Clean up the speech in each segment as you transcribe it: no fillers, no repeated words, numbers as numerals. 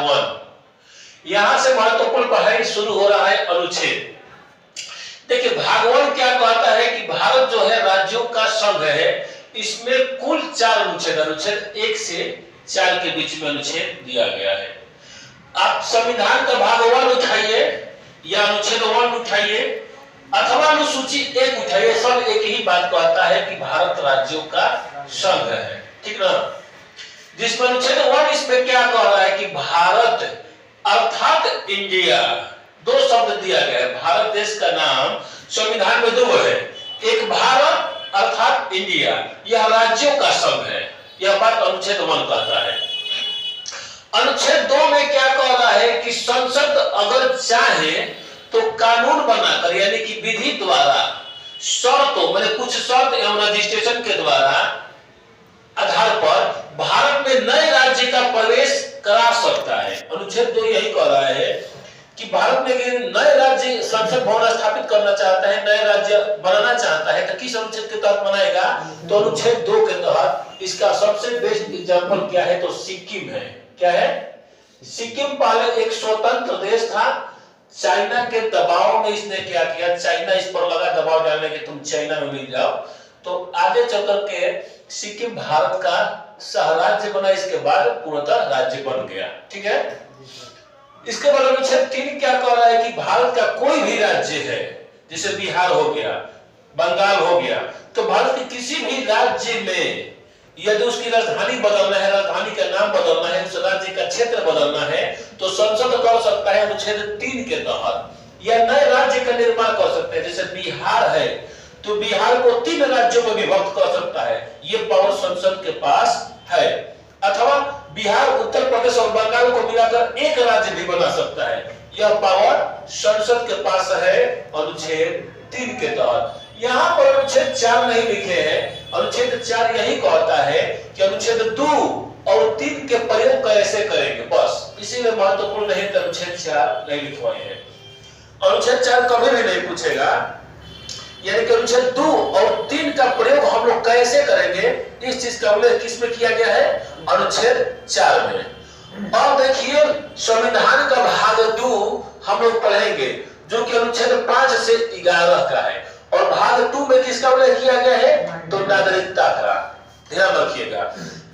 भाग 1। यहां से महत्वपूर्ण पढ़ाई शुरू हो रहा है अनुच्छेद। देखिए भाग 1 क्या कहता है कि भारत जो है राज्यों का संघ है, इसमें कुल 4 अनुच्छेद, अनुच्छेद 1 से 4 के बीच में अनुच्छेद दिया गया है। आप संविधान का भाग 1 उठाइए या अनुच्छेद 1 उठाइए अथवा अनुसूची 1 उठाइए, सब एक ही बात कहता है कि भारत राज्यों का संघ है, ठीक ना। जिसमें अनुच्छेद 1 इसमें क्या कह रहा है कि भारत अर्थात इंडिया, 2 शब्द दिया गया है। भारत देश का नाम संविधान में 2 है, एक भारत अर्थात इंडिया, यह राज्यों का संघ है, यह बात अनुच्छेद 1 कहता है। अनुच्छेद 2 में क्या कह रहा है कि संसद अगर चाहे तो कानून बनाकर यानी कि विधि द्वारा शर्तों मैंने कुछ शर्त एवं रजिस्ट्रेशन के द्वारा आधार पर भारत में नए राज्य का प्रवेश करा सकता है। अनुच्छेद 2 यही कह रहा है कि भारत में नए राज्य संसद भवन स्थापित करना चाहता है, नए राज्य बनाना चाहता है तो किस अनुच्छेद के तहत बनाएगा, तो अनुच्छेद 2 के तहत। इसका सबसे बेस्ट एग्जांपल क्या है तो सिक्किम है। क्या है? सिक्किम पहले एक स्वतंत्र देश था, चाइना के दबाव में इसने क्या किया, चाइना इस पर लगा दबाव डालने के तुम चाइना में मिल जाओ, तो आगे चलकर के सिक्किम भारत का सहराज्य बना, इसके बाद पूर्णतः राज्य बन गया, ठीक है। इसके बाद अनुच्छेद 3 क्या कह रहा है कि भारत का कोई भी राज्य है, जैसे बिहार हो गया, बंगाल हो गया, तो भारत के किसी भी राज्य में यदि उसकी राजधानी बदलना है, राजधानी का नाम बदलना है, उस राज्य का क्षेत्र बदलना है, तो संसद कर सकता है अनुच्छेद 3 के तहत, या नए राज्य का निर्माण कर सकते हैं। जैसे बिहार है तो बिहार को 3 राज्यों में विभक्त कर सकता है, ये पावर संसद के पास है। अथवा बिहार, उत्तर प्रदेश और बंगाल को मिलाकर एक राज्य भी बना सकता है, यह पावर संसद के पास है अनुच्छेद 3 के तहत। यहां पर अनुच्छेद 4 नहीं लिखे हैं। अनुच्छेद 4 यही कहता है कि अनुच्छेद 2 और 3 के प्रयोग कैसे करेंगे, बस इसीलिए महत्वपूर्ण नहीं तो अनुच्छेद 4 नहीं लिखवाए हैं। अनुच्छेद 4 कभी भी नहीं पूछेगा, यानी कि अनुच्छेद 2 और 3 का प्रयोग हम लोग कैसे करेंगे, इस चीज का उल्लेख किसमें किया गया है, अनुच्छेद 4 में। अब देखिए संविधान का भाग 2 हम लोग पढ़ेंगे जो कि अनुच्छेद 5 से 11 का है, और भाग 2 में किसका उल्लेख किया गया है, तो नागरिकता का। ध्यान रखिएगा,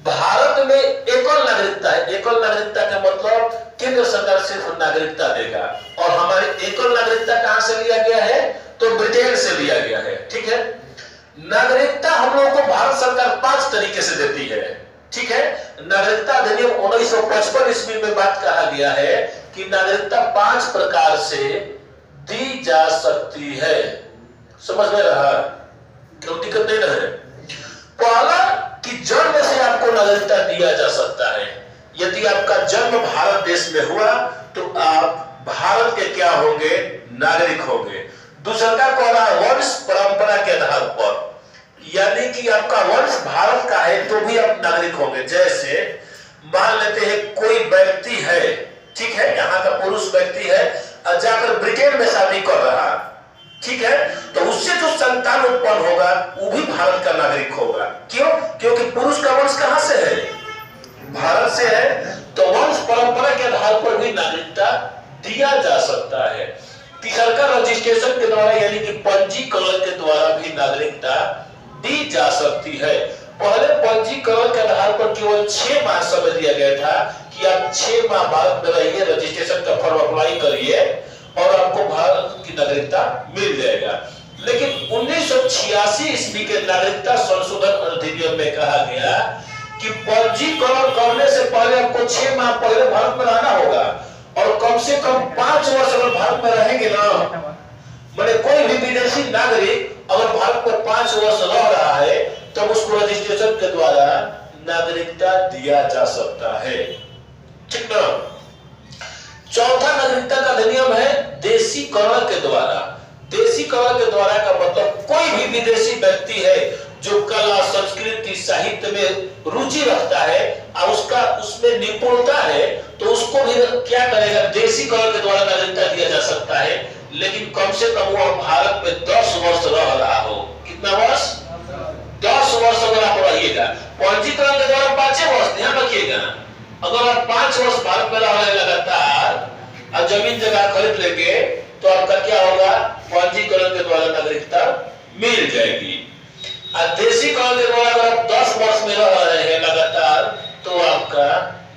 भारत में एकल नागरिकता है। एकल नागरिकता का मतलब केंद्र सरकार सिर्फ नागरिकता देगा, और हमारी एकल नागरिकता कहां से लिया गया है, तो ब्रिटेन से लिया गया है, ठीक है। नागरिकता हम लोगों को भारत सरकार 5 तरीके से देती है, ठीक है। नागरिकता अधिनियम 1955 ईस्वी में बात कहा गया है कि नागरिकता 5 प्रकार से दी जा सकती है। समझ में रहा, क्यों दिक्कत नहीं रहे। पहला कि जन्म से आपको नागरिकता दिया जा सकता है। यदि आपका जन्म भारत देश में हुआ तो आप भारत के क्या होंगे, नागरिक होंगे। दूसरा कह रहा है वंश परंपरा के आधार पर, यानी कि आपका वंश भारत का है तो भी आप नागरिक होंगे। जैसे मान लेते हैं कोई व्यक्ति है, ठीक है, यहाँ का पुरुष व्यक्ति है और जाकर ब्रिटेन में शादी कर रहा है, ठीक है, तो उससे जो संतान उत्पन्न होगा वो भी भारत का नागरिक होगा। क्यों? क्योंकि पुरुष का वंश कहां से है, भारत से है, तो वंश परंपरा के आधार पर भी नागरिकता दिया जा सकता है। तीसरा रजिस्ट्रेशन के द्वारा यानी कि पंजीकरण के द्वारा भी नागरिकता दी जा सकती है। पहले पंजीकरण के आधार पर केवल 6 माह समय दिया गया था कि आप 6 माह भारत में रहिए, रजिस्ट्रेशन का फॉर्म अप्लाई करिए और आपको भारत की नागरिकता मिल जाएगा। लेकिन 1986 ईस्वी के नागरिकता संशोधन अधिनियम में कहा गया कि पंजीकरण करने से पहले आपको 6 माह पहले भारत में रहना होगा, और कम से कम 5 वर्ष अगर भारत में रहेंगे ना, मैंने कोई भी विदेशी नागरिक अगर भारत में 5 वर्ष रह रहा है तब उसको रजिस्ट्रेशन के द्वारा नागरिकता दिया जा सकता है, ठीक ना। चौथा नागरिकता का अधिनियम है देशीकरण के द्वारा। देशीकरण के द्वारा का मतलब कोई भी विदेशी व्यक्ति है जो कला, संस्कृति, साहित्य में रुचि रखता है और उसका उसमें निपुणता है, तो उसको भी क्या करेगा, देशीकरण के द्वारा नागरिकता दिया जा सकता है। लेकिन कम से कम वो भारत में 10 वर्ष रह रहा हो। कितना वर्ष? 10 वर्ष अगर आप रहिएगा। पंजीकरण के द्वारा 5 वर्ष, ध्यान रखिएगा। अगर आप 5 वर्ष भारत में रह रहे और जमीन जगह खरीद लेंगे तो आपका क्या होगा, पंजीकरण के द्वारा नागरिकता मिल जाएगी। और देशीकरण के द्वारा अगर आप 10 वर्ष में रह रहे हैं लगातार तो आपका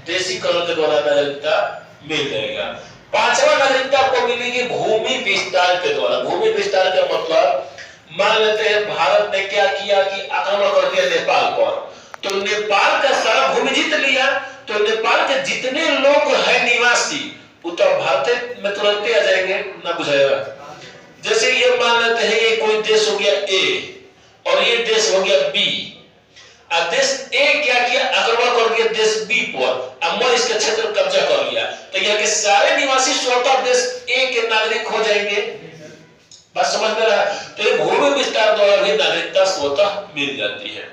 देशीकरण के द्वारा नागरिकता मिल जाएगा। पांचवा नागरिकता आपको मिलेगी भूमि विस्तार के द्वारा। भूमि विस्तार का मतलब मान लेते हैं भारत ने क्या किया कि आक्रमण कर दिया नेपाल पर, तो नेपाल का सारा भूमि जीत लिया, तो नेपाल के जितने लोग हैं निवासी उत्तर भारत में तुरंत आ जाएंगे ना, बुझाएगा। जैसे ये मान लेते हैं ये कोई देश हो गया ए और ये देश हो गया बी, और देश ए क्या किया, आक्रमण कर दिया देश बी पर, अब मैं इसके क्षेत्र कब्जा कर लिया, तो यहाँ के सारे निवासी स्वतः देश ए के नागरिक हो जाएंगे। बात समझ में रहा? तो ये भूमि विस्तार द्वारा भी नागरिकता स्वतः मिल जाती है।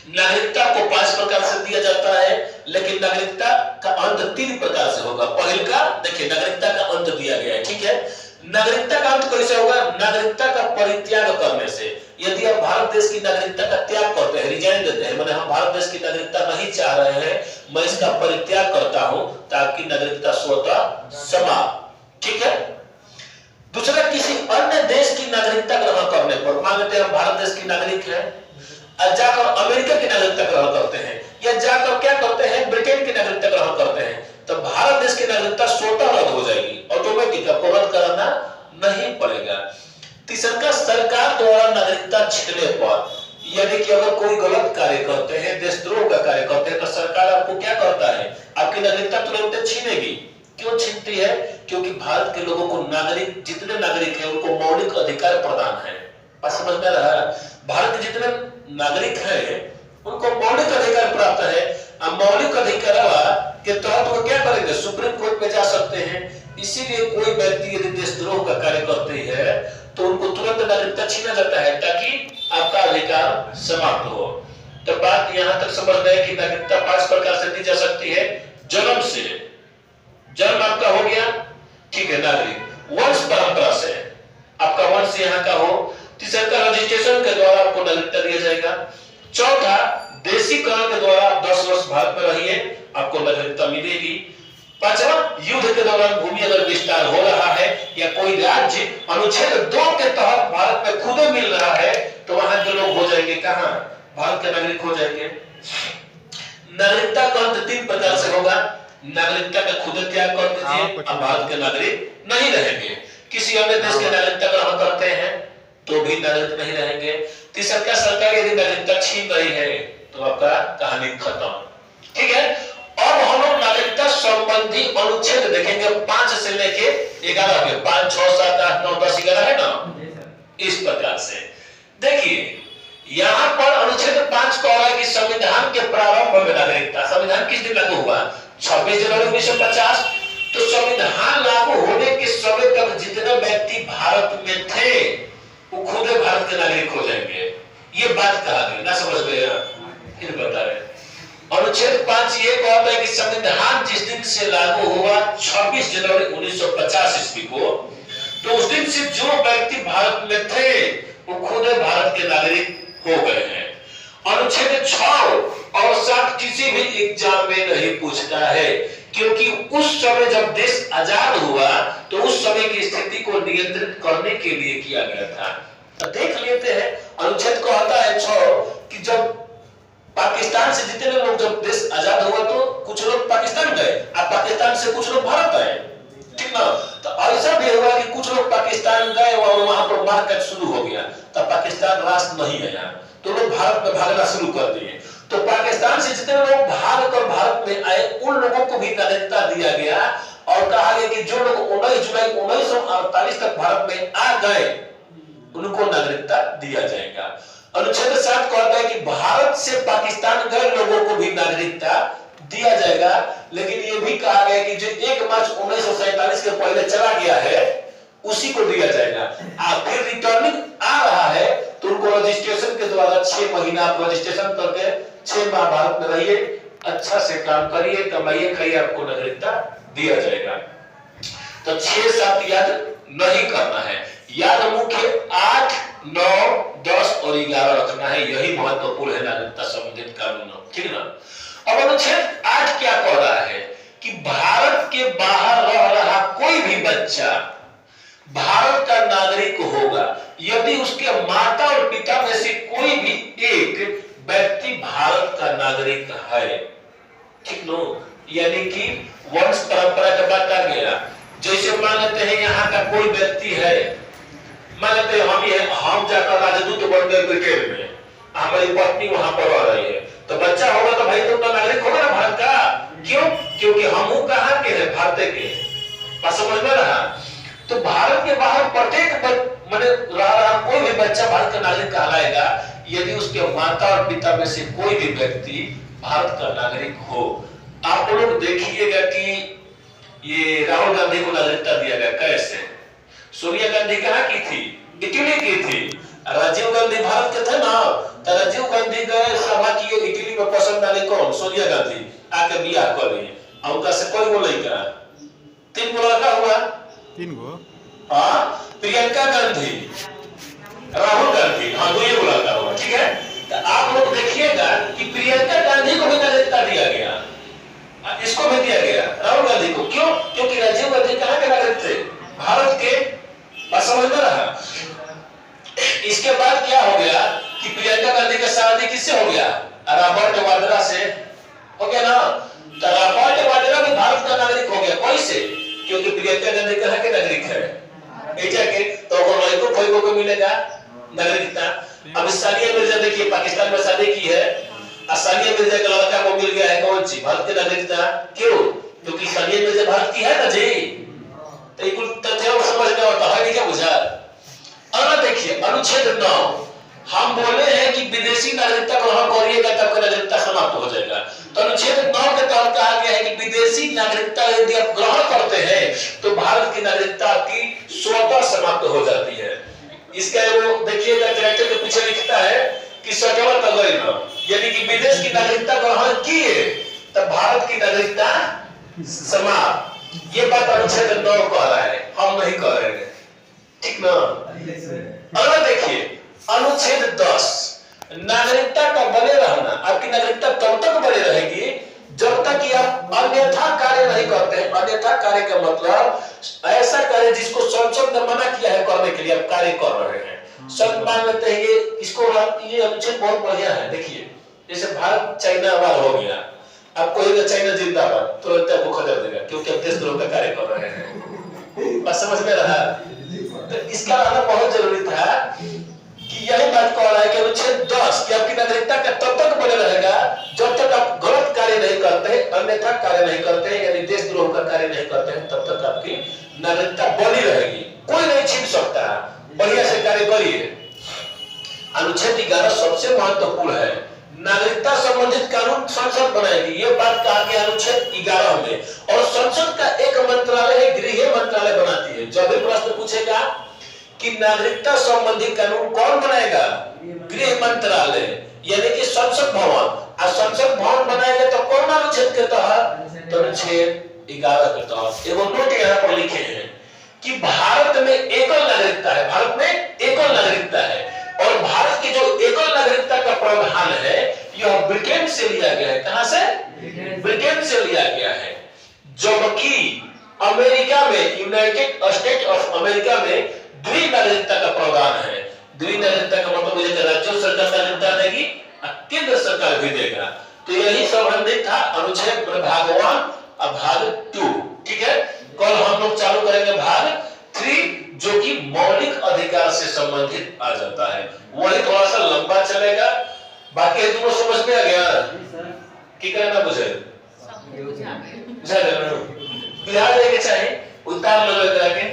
नागरिकता को 5 प्रकार से दिया जाता है, लेकिन नागरिकता का अंत 3 प्रकार से होगा। पहले का देखिए, नागरिकता का अंत दिया गया है, ठीक है। नागरिकता का अंत कैसे होगा? नागरिकता का परित्याग करने से। यदि आप भारत देश की नागरिकता का त्याग करते हैं, रिजाइन देते हैं, माने हम भारत देश की नागरिकता नहीं चाह रहे हैं, मैं इसका परित्याग करता हूं, तो आपकी नागरिकता स्वतः समाप्त, ठीक है। दूसरा, किसी अन्य देश की नागरिकता ग्रहण करने पर, मान लेते हैं हम भारत देश की नागरिक हैं और जाकर अमेरिका की नागरिकता ग्रहण करते हैं, या जाकर क्या करते हैं ब्रिटेन की नागरिकता ग्रहण करते हैं, तो भारत देश की नागरिकता स्वतः रद्द हो जाएगी, ऑटोमेटिक, आपको रद्द कराना नहीं पड़ेगा। तीसरा, सरकार द्वारा नागरिकता छीनने पर, यानी कि अगर कोई गलत कार्य करते हैं, देशद्रोह का कार्य करते हैं, तो सरकार आपको क्या करता है, आपकी नागरिकता तुरंत छीनेगी। क्यों छीनती है? क्योंकि भारत के लोगों को नागरिक, जितने नागरिक हैं उनको मौलिक अधिकार प्रदान है। बात समझ में रहा? भारत के जितने नागरिक हैं उनको मौलिक अधिकार प्राप्त है, और मौलिक अधिकार के तहत वो क्या करेंगे, सुप्रीम कोर्ट में जा सकते हैं। इसीलिए कोई व्यक्ति यदि देशद्रोह का कार्य करते हैं तो उनको तुरंत नागरिकता छीना जाता है, ताकि आपका अधिकार समाप्त हो। तो बात यहां तक समझ गए कि नागरिकता 5 प्रकार से दी जा सकती है। जन्म से, जन्म आपका हो गया, ठीक है, नागरिक। वंश परंपरा से, आपका वंश यहाँ का हो। तीसरा, रजिस्ट्रेशन के द्वारा आपको नागरिकता दिया जाएगा। चौथा, देशीकरण के द्वारा आप 10 वर्ष भारत में रहिए, आपको नागरिकता मिलेगी। पांचवा, युद्ध के दौरान भूमि अगर विस्तार हो रहा है या कोई राज्य अनुच्छेद 2 के तहत भारत में खुद मिल रहा है, तो वहां के लोग हो जाएंगे कहां, भारत के नागरिक हो जाएंगे। नागरिकता का अंत 3 प्रकार से होगा। नागरिकता का खुद त्याग कर दीजिए, आप भारत के नागरिक नहीं रहेंगे। किसी अन्य देश के नागरिकता ग्रहण करते हैं तो भी नागरिक नहीं रहेंगे। तीसरा, क्या सरकार यदि नागरिकता छीन रही है तो आपका कहानी खत्म, ठीक है। अब हम लोग नागरिकता संबंधी अनुच्छेद देखेंगे 5 से लेके 11 में, 5, 6, 7, 8, 9, 10, 11 है ना, इस प्रकार से। देखिए यहाँ पर अनुच्छेद 5 कह रहा है कि संविधान के प्रारंभ में नागरिकता, संविधान किस दिन लागू हुआ, 26 जनवरी 1950। तो संविधान लागू होने के समय तक जितने व्यक्ति भारत में थे वो खुद भारत के नागरिक हो जाएंगे। ये बात कहा गई ना, समझ गए? फिर बता रहे अनुच्छेद 5 ये कहता है कि संविधान जिस दिन से लागू हुआ 26 जनवरी 1950 ईस्वी को, तो उस दिन से जो व्यक्ति भारत में थे वो खुद भारत के नागरिक हो गए हैं। अनुच्छेद 6 और 7 किसी भी एग्जाम में नहीं पूछता है, क्योंकि उस समय जब देश आजाद हुआ तो उस समय की स्थिति को नियंत्रित करने के लिए किया गया था। तो देख लेते हैं, अनुच्छेद कहता है 6 कि जब पाकिस्तान से जितने लोग, जब देश आजाद हुआ तो कुछ लोग पाकिस्तान गए, अब पाकिस्तान से कुछ लोग भारत आए, ठीक ना। तो ऐसा भी हुआ कि कुछ लोग पाकिस्तान गए और वहां पर मारकाट शुरू हो गया, तब पाकिस्तान राष्ट्र नहीं आया तो लोग भारत में भागना शुरू कर दिए। तो पाकिस्तान से जितने लोग भाग कर भारत में आए उन लोगों को भी नागरिकता दिया गया, और कहा गया कि जो लोग 19 जुलाई 1948 तक भारत में आ गए उनको नागरिकता दिया जाएगा। अनुच्छेद 7 कहता है कि भारत से पाकिस्तान गए लोगों को भी नागरिकता दिया जाएगा, लेकिन ये भी कहा गया कि जो 1 मार्च 1947 के पहले चला गया है उसी को दिया जाएगा। फिर रिटर्निंग आ रहा है तो उनको रजिस्ट्रेशन के द्वारा 6 महीना आप रजिस्ट्रेशन करके 6 माह भारत में रहिए, अच्छा से काम करिए, कमाइए, खाइए, आपको नागरिकता दिया जाएगा। तो 6, 7 याद नहीं करना है, याद मुख्य 8, 9, 10 और 11 रखना है, यही महत्वपूर्ण है नागरिकता संबंधित कानून, ठीक ना। अब अनुच्छेद 8 क्या कह रहा है कि भारत के बाहर रह रहा कोई भी बच्चा भारत का नागरिक होगा यदि उसके माता और पिता में से कोई भी एक व्यक्ति भारत का नागरिक है। ठीक नो, यानी कि वंश परंपरा का बात आ गया। जैसे मान लेते हैं यहाँ का कोई व्यक्ति है, मान लेते हैं हम जाकर राजदूत बन गए ब्रिटेन में, हमारी पत्नी वहां पर रह रही है, तो बच्चा होगा तो भाई तो नागरिक होगा ना भारत का। क्यों? क्योंकि हम कहाँ के हैं, भारत के। बात समझ में रहा? तो भारत के बाहर प्रत्येक माने रहा कोई भी बच्चा भारत का नागरिक कहलाएगा यदि उसके माता और पिता में से कोई भी व्यक्ति भारत का नागरिक हो। आप लोग देखिएगा कि ये राहुल गांधी को नागरिकता दिया गया कैसे। सोनिया गांधी कहाँ की थी? इटली की थी। राजीव गांधी भारत के थे ना, तो राजीव गांधी गए सभा की इटली में पसंद आने कौन? सोनिया गांधी आके बियाह कर ली। उनका से कोई बोले क्या? 3 गो लड़का हुआ, 3 गो। हाँ, प्रियंका गांधी, राहुल गांधी, हाँ 2 गो लड़का हुआ। ठीक है, तो आप लोग देखिएगा कि प्रियंका गांधी को भी नागरिकता दिया गया, इसको भी दिया गया, राहुल गांधी को। क्यों? क्योंकि राजीव गांधी कहाँ के नागरिक थे? भारत के। बात समझ में रहा? इसके बाद क्या हो गया कि प्रियंका गांधी का शादी किससे हो गया? रॉबर्ट वाड्रा से हो गया ना। तो रॉबर्ट वाड्रा भी भारत का नागरिक हो गया। कैसे? क्योंकि प्रियंका गांधी कहाँ के नागरिक है? एशिया के। तो वो लड़कों कोई को मिलेगा नागरिकता। अब सानिया मिर्जा देखिए पाकिस्तान में शादी की है, सानिया मिर्जा का लड़का को मिल गया है कौन सी? भारत की नागरिकता। क्यों? क्योंकि सानिया मिर्जा भारत की है ना जी। तो ये कुल तथ्य समझ में आता है क्या बुझा? अब देखिए अनुच्छेद 9 हम बोले हैं कि विदेशी नागरिकता ग्रहण करिएगा तब का नागरिकता समाप्त हो जाएगा। तो अनुच्छेद 9 के तहत कहा गया है कि विदेशी नागरिकता यदि आप ग्रहण करते हैं तो भारत की नागरिकता की स्वतः समाप्त हो जाती है। इसका वो देखिएगा कैरेक्टर के पीछे लिखता है कि सटवा तगैल, यानी कि विदेश की नागरिकता ग्रहण किए तब भारत की नागरिकता समाप्त। ये बात अनुच्छेद 9 कह रहा है, हम नहीं कह रहे हैं। ठीक ना? अगला देखिए अनुच्छेद 10 नागरिकता का बने रहना। आपकी नागरिकता तब तक बने रहेगी जब तक कि आप अन्यथा कार्य नहीं करते हैं। अन्यथा कार्य का मतलब ऐसा कार्य जिसको संसद ने मना किया है करने के लिए आप कार्य कर रहे हैं। सब मान लेते हैं ये इसको, ये अनुच्छेद बहुत बढ़िया है। देखिए जैसे भारत चाइना वार हो गया, आपको ये चाइना जिंदाबाद तुरंत आपको खबर देगा क्योंकि आप देशद्रोह का कार्य कर रहे हैं। बस समझ में रहा? तो इसका रहना बहुत जरूरी था कि यही बात कह रहा है कि अनुच्छेद 10 कि आपकी नागरिकता का तब तक बने रहेगा जब तक आप गलत कार्य नहीं करते, अन्यथा कार्य नहीं करते, यानी देशद्रोह का कार्य नहीं करते हैं, तब तक आपकी नागरिकता बनी रहेगी, कोई नहीं छीन सकता। बढ़िया से कार्य करिए। अनुच्छेद 11 सबसे महत्वपूर्ण है। नागरिकता संबंधित कानून संसद बनाएगी, ये बात कहा गया अनुच्छेद 11 में। और संसद का एक मंत्रालय है, गृह मंत्रालय बनाती है। जब भी प्रश्न पूछेगा कि नागरिकता संबंधी कानून कौन बनाएगा? गृह मंत्रालय, यानी कि संसद भवन। और संसद भवन बनाएगा तो कौन अनुच्छेद के तहत? तो अनुच्छेद 11 के तहत। एगो नोट यहाँ पर लिखे हैं कि भारत में एकल नागरिकता है, भारत में एकल नागरिकता है। और भारत की जो एकल नागरिकता का प्रावधान है यह ब्रिटेन से लिया गया है। कहां से? ब्रिटेन से लिया गया है। जबकि अमेरिका में, यूनाइटेड स्टेट ऑफ अमेरिका में द्वि नागरिकता का प्रावधान है। द्वि नागरिकता का मतलब है कि राज्य सरकार नागरिकता देगी और केंद्र सरकार भी देगा। तो यही संबंधित था अनुच्छेद भाग 1 और भाग 2। ठीक है, कल हम लोग चालू करेंगे भाग 3 जो कि मौलिक अधिकार से संबंधित आ जाता है। वही थोड़ा सा लंबा चलेगा, बाकी तुमको समझ में आ गया कि कहना बुझे बुझा देना बिहार जाके चाहे उतार लगा के